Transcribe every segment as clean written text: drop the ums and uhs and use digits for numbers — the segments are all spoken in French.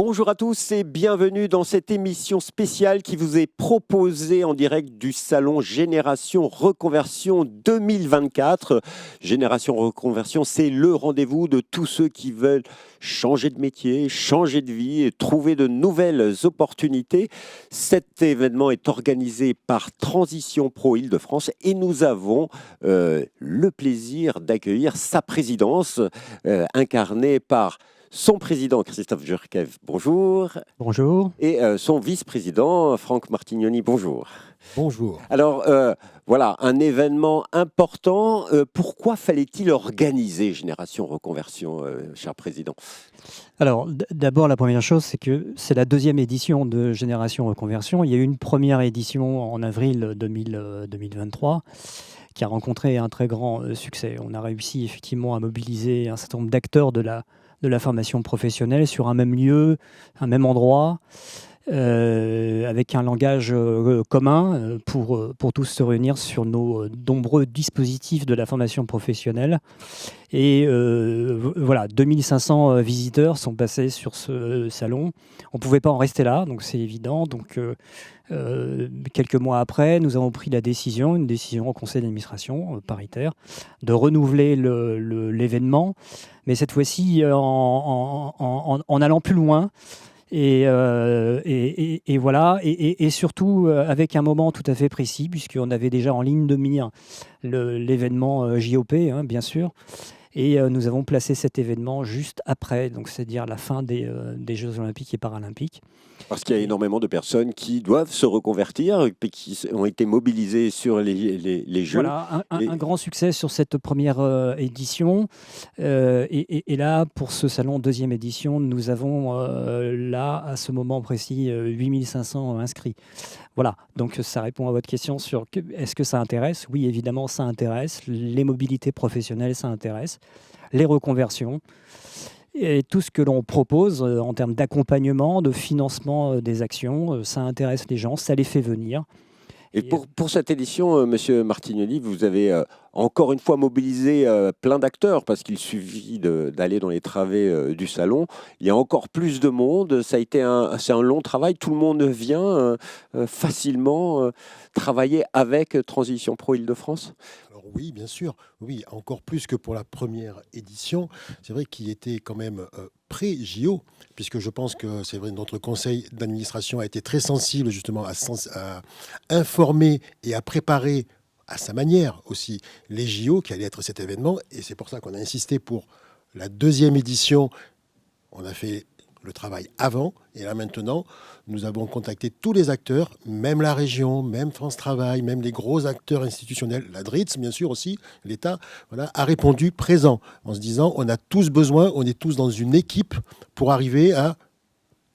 Bonjour à tous et bienvenue dans cette émission spéciale qui vous est proposée en direct du salon Génération Reconversion 2024. Génération Reconversion, c'est le rendez-vous de tous ceux qui veulent changer de métier, changer de vie et trouver de nouvelles opportunités. Cet événement est organisé par Transition Pro Île-de-France et nous avons le plaisir d'accueillir sa présidence incarnée par son président, Christophe Jurkev, bonjour. Bonjour. Et son vice-président, Franck Martignoni, bonjour. Bonjour. Alors, voilà, un événement important. Pourquoi fallait-il organiser Génération Reconversion, cher président ? Alors, d'abord, la première chose, c'est que c'est la deuxième édition de Génération Reconversion. Il y a eu une première édition en avril 2023 qui a rencontré un très grand succès. On a réussi effectivement à mobiliser un certain nombre d'acteurs de la formation professionnelle sur un même lieu, un même endroit, avec un langage commun pour tous se réunir sur nos nombreux dispositifs de la formation professionnelle. Et voilà, 2500 visiteurs sont passés sur ce salon. On ne pouvait pas en rester là, donc c'est évident. Donc quelques mois après, nous avons pris une décision au conseil d'administration paritaire, de renouveler l'événement, mais cette fois-ci en allant plus loin. Et voilà, et surtout avec un moment tout à fait précis, puisqu'on avait déjà en ligne de mire l'événement JOP, bien sûr. Et nous avons placé cet événement juste après, donc c'est-à-dire la fin des Jeux Olympiques et Paralympiques. Parce qu'il y a énormément de personnes qui doivent se reconvertir et qui ont été mobilisées sur les Jeux. Voilà, un grand succès sur cette première édition. Et là, pour ce salon deuxième édition, nous avons là, à ce moment précis, 8500 inscrits. Voilà, donc ça répond à votre question sur est-ce que ça intéresse ? Oui, évidemment, ça intéresse. Les mobilités professionnelles, ça intéresse. Les reconversions. Et tout ce que l'on propose en termes d'accompagnement, de financement des actions, ça intéresse les gens, ça les fait venir. Et pour cette édition, Monsieur Martignoni, vous avez encore une fois mobilisé plein d'acteurs parce qu'il suffit d'aller dans les travées du salon. Il y a encore plus de monde. C'est un long travail. Tout le monde vient facilement travailler avec Transition Pro Île-de-France. Alors oui, bien sûr. Oui, encore plus que pour la première édition. C'est vrai qu'il était quand même pré-JO, puisque je pense que c'est vrai notre conseil d'administration a été très sensible justement à informer et à préparer à sa manière aussi les JO qui allaient être cet événement. Et c'est pour ça qu'on a insisté pour la deuxième édition. On a fait le travail avant, et là maintenant, nous avons contacté tous les acteurs, même la région, même France Travail, même les gros acteurs institutionnels, la DRITS bien sûr aussi, l'État, voilà, a répondu présent, en se disant on a tous besoin, on est tous dans une équipe pour arriver à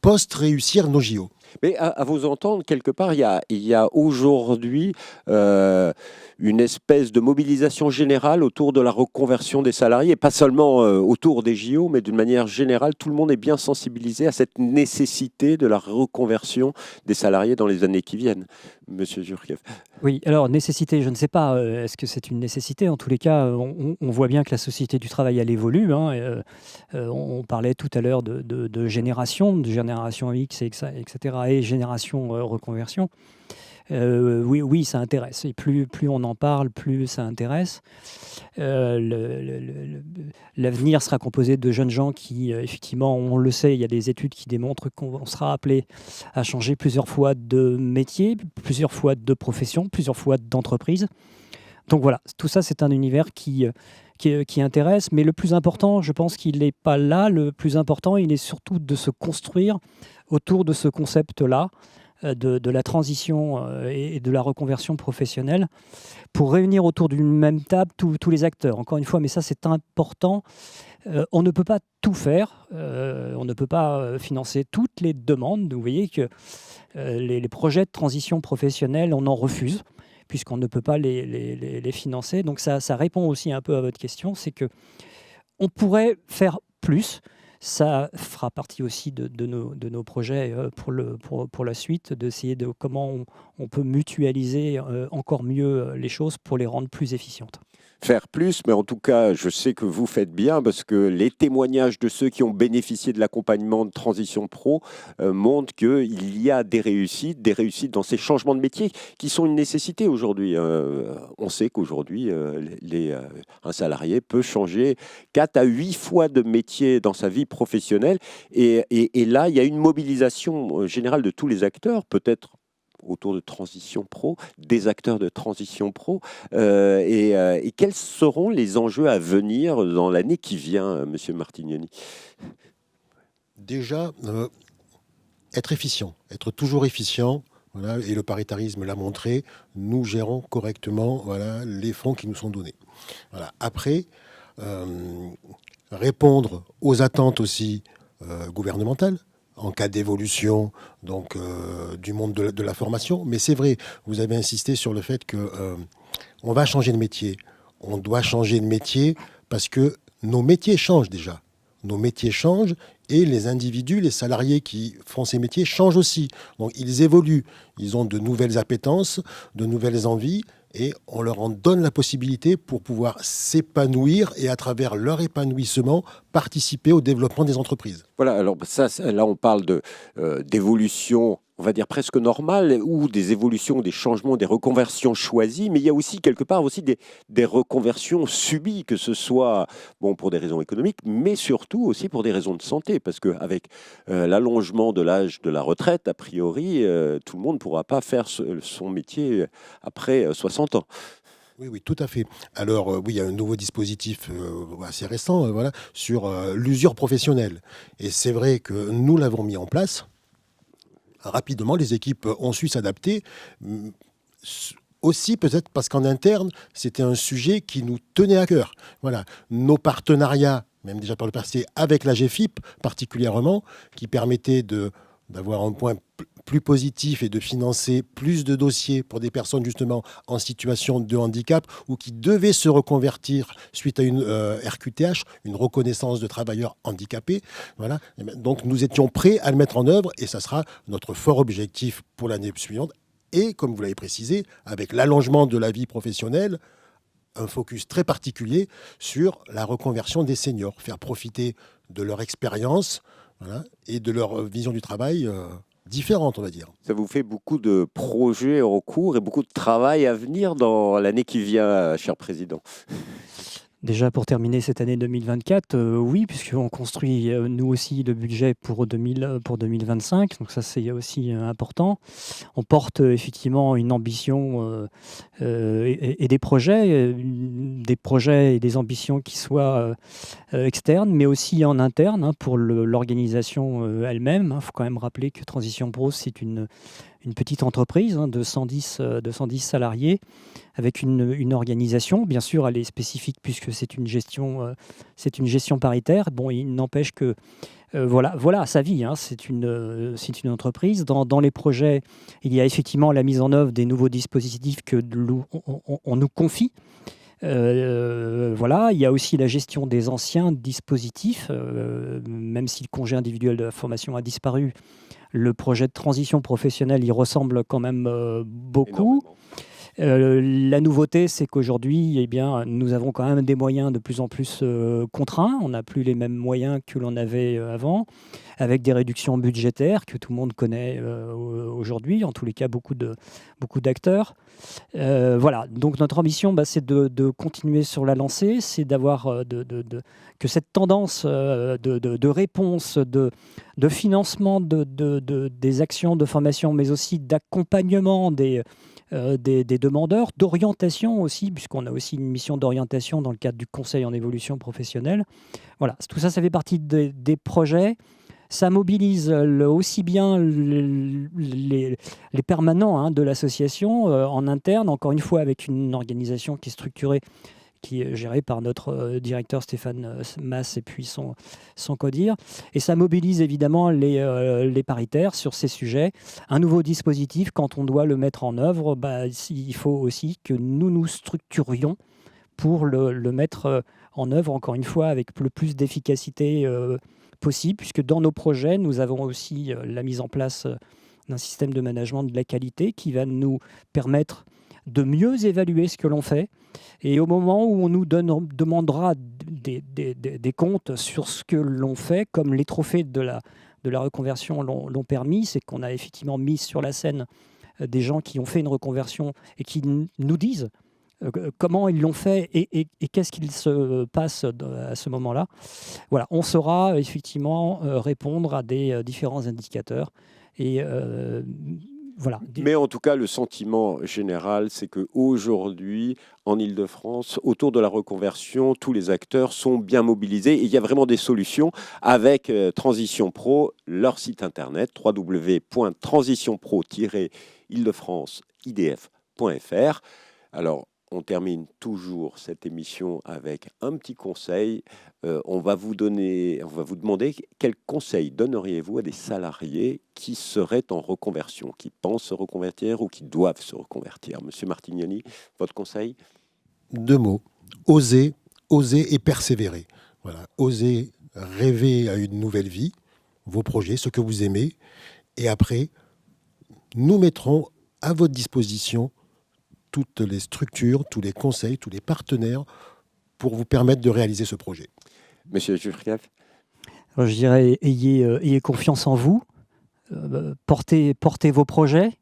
post-réussir nos JO. Mais à vous entendre, quelque part, il y a aujourd'hui une espèce de mobilisation générale autour de la reconversion des salariés, et pas seulement autour des JO, mais d'une manière générale, tout le monde est bien sensibilisé à cette nécessité de la reconversion des salariés dans les années qui viennent. Monsieur Jurkev. Oui, alors nécessité, je ne sais pas, est-ce que c'est une nécessité ? En tous les cas, on voit bien que la société du travail, elle évolue. On parlait tout à l'heure de génération X, etc., et génération reconversion. Oui, ça intéresse. Et plus on en parle, plus ça intéresse. L'avenir sera composé de jeunes gens qui, effectivement, on le sait, il y a des études qui démontrent qu'on sera appelé à changer plusieurs fois de métier, plusieurs fois de profession, plusieurs fois d'entreprise. Donc voilà, tout ça, c'est un univers qui intéresse. Mais le plus important, je pense qu'il n'est pas là. Le plus important, il est surtout de se construire autour de ce concept-là, de la transition et de la reconversion professionnelle, pour réunir autour d'une même table tous les acteurs. Encore une fois, mais ça c'est important, on ne peut pas tout faire, on ne peut pas financer toutes les demandes. Vous voyez que les projets de transition professionnelle, on en refuse, puisqu'on ne peut pas les financer. Donc ça répond aussi un peu à votre question, c'est qu'on pourrait faire plus Ça fera partie aussi de nos projets pour la suite, d'essayer de comment on peut mutualiser encore mieux les choses pour les rendre plus efficientes. Faire plus, mais en tout cas, je sais que vous faites bien parce que les témoignages de ceux qui ont bénéficié de l'accompagnement de Transition Pro montrent qu'il y a des réussites dans ces changements de métier qui sont une nécessité aujourd'hui. On sait qu'aujourd'hui, un salarié peut changer 4 à 8 fois de métier dans sa vie professionnelle et là, il y a une mobilisation générale de tous les acteurs, peut-être autour de Transition Pro, des acteurs de Transition Pro. Et quels seront les enjeux à venir dans l'année qui vient, Monsieur Martignoni? Déjà, être efficient, être toujours efficient. Voilà, et le paritarisme l'a montré, nous gérons correctement les fonds qui nous sont donnés. Voilà. Après, répondre aux attentes aussi gouvernementales, en cas d'évolution du monde de la formation. Mais c'est vrai, vous avez insisté sur le fait qu'on va changer de métier. On doit changer de métier parce que nos métiers changent déjà. Nos métiers changent et les individus, les salariés qui font ces métiers changent aussi. Donc ils évoluent, ils ont de nouvelles appétences, de nouvelles envies et on leur en donne la possibilité pour pouvoir s'épanouir et à travers leur épanouissement, participer au développement des entreprises. Voilà, alors là on parle d'évolution, on va dire presque normale, ou des évolutions, des changements, des reconversions choisies, mais il y a aussi quelque part aussi des reconversions subies, que ce soit pour des raisons économiques, mais surtout aussi pour des raisons de santé, parce qu'avec l'allongement de l'âge de la retraite, a priori, tout le monde ne pourra pas faire son métier après 60 ans. Oui, tout à fait. Alors, oui, il y a un nouveau dispositif assez récent sur l'usure professionnelle. Et c'est vrai que nous l'avons mis en place. Rapidement, les équipes ont su s'adapter. Aussi, peut-être parce qu'en interne, c'était un sujet qui nous tenait à cœur. Voilà. Nos partenariats, même déjà par le passé, avec la GFIP particulièrement, qui permettaient d'avoir un point plus positif et de financer plus de dossiers pour des personnes justement en situation de handicap ou qui devaient se reconvertir suite à une RQTH, une reconnaissance de travailleurs handicapés. Voilà. Donc nous étions prêts à le mettre en œuvre et ça sera notre fort objectif pour l'année suivante. Et comme vous l'avez précisé, avec l'allongement de la vie professionnelle, un focus très particulier sur la reconversion des seniors, faire profiter de leur expérience et de leur vision du travail différente, on va dire. Ça vous fait beaucoup de projets en cours et beaucoup de travail à venir dans l'année qui vient, cher président. Déjà pour terminer cette année 2024, oui, puisqu'on construit nous aussi le budget pour 2025, donc ça c'est aussi important. On porte effectivement une ambition et des projets et des ambitions qui soient externes, mais aussi en interne pour l'organisation elle-même. Il faut quand même rappeler que Transition Pro, c'est une petite entreprise de 110 salariés avec une organisation. Bien sûr, elle est spécifique puisque c'est une gestion paritaire. Bon, il n'empêche que voilà sa vie. C'est une entreprise. Dans les projets, il y a effectivement la mise en œuvre des nouveaux dispositifs que on nous confie. Il y a aussi la gestion des anciens dispositifs, même si le congé individuel de la formation a disparu. Le projet de transition professionnelle y ressemble quand même beaucoup. La nouveauté, c'est qu'aujourd'hui, nous avons quand même des moyens de plus en plus contraints. On n'a plus les mêmes moyens que l'on avait avant, avec des réductions budgétaires que tout le monde connaît aujourd'hui, en tous les cas beaucoup d'acteurs. Donc notre ambition, c'est de continuer sur la lancée, c'est d'avoir que cette tendance de réponse, de financement des actions de formation, mais aussi d'accompagnement des demandeurs, d'orientation aussi, puisqu'on a aussi une mission d'orientation dans le cadre du conseil en évolution professionnelle. Voilà, tout ça, ça fait partie des projets. Ça mobilise aussi bien les permanents de l'association en interne, encore une fois avec une organisation qui est structurée, qui est géré par notre directeur Stéphane Mass et puis son CODIR. Et ça mobilise évidemment les paritaires sur ces sujets. Un nouveau dispositif, quand on doit le mettre en œuvre, il faut aussi que nous nous structurions pour le mettre en œuvre, encore une fois, avec le plus d'efficacité possible, puisque dans nos projets, nous avons aussi la mise en place d'un système de management de la qualité qui va nous permettre de mieux évaluer ce que l'on fait. Et au moment où on nous demandera des comptes sur ce que l'on fait, comme les trophées de la reconversion l'ont permis, c'est qu'on a effectivement mis sur la scène des gens qui ont fait une reconversion et qui nous disent comment ils l'ont fait et qu'est-ce qu'il se passe à ce moment-là. Voilà, on saura effectivement répondre à des différents indicateurs. Et voilà. Mais en tout cas, le sentiment général, c'est qu'aujourd'hui, en Île-de-France, autour de la reconversion, tous les acteurs sont bien mobilisés et il y a vraiment des solutions avec Transition Pro, leur site internet www.transitionpro-ile-de-france-idf.fr. Alors, on termine toujours cette émission avec un petit conseil. On va vous demander quel conseil donneriez-vous à des salariés qui seraient en reconversion, qui pensent se reconvertir ou qui doivent se reconvertir. Monsieur Martignoni, votre conseil? 2 mots. Oser et persévérer. Voilà. Oser rêver à une nouvelle vie, vos projets, ce que vous aimez. Et après, nous mettrons à votre disposition toutes les structures, tous les conseils, tous les partenaires pour vous permettre de réaliser ce projet. Monsieur Jurkaf? Je dirais, ayez confiance en vous, portez vos projets.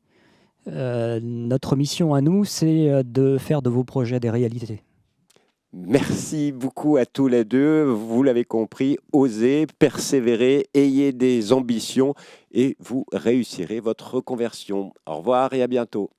Notre mission à nous, c'est de faire de vos projets des réalités. Merci beaucoup à tous les deux. Vous l'avez compris, osez, persévérez, ayez des ambitions et vous réussirez votre reconversion. Au revoir et à bientôt.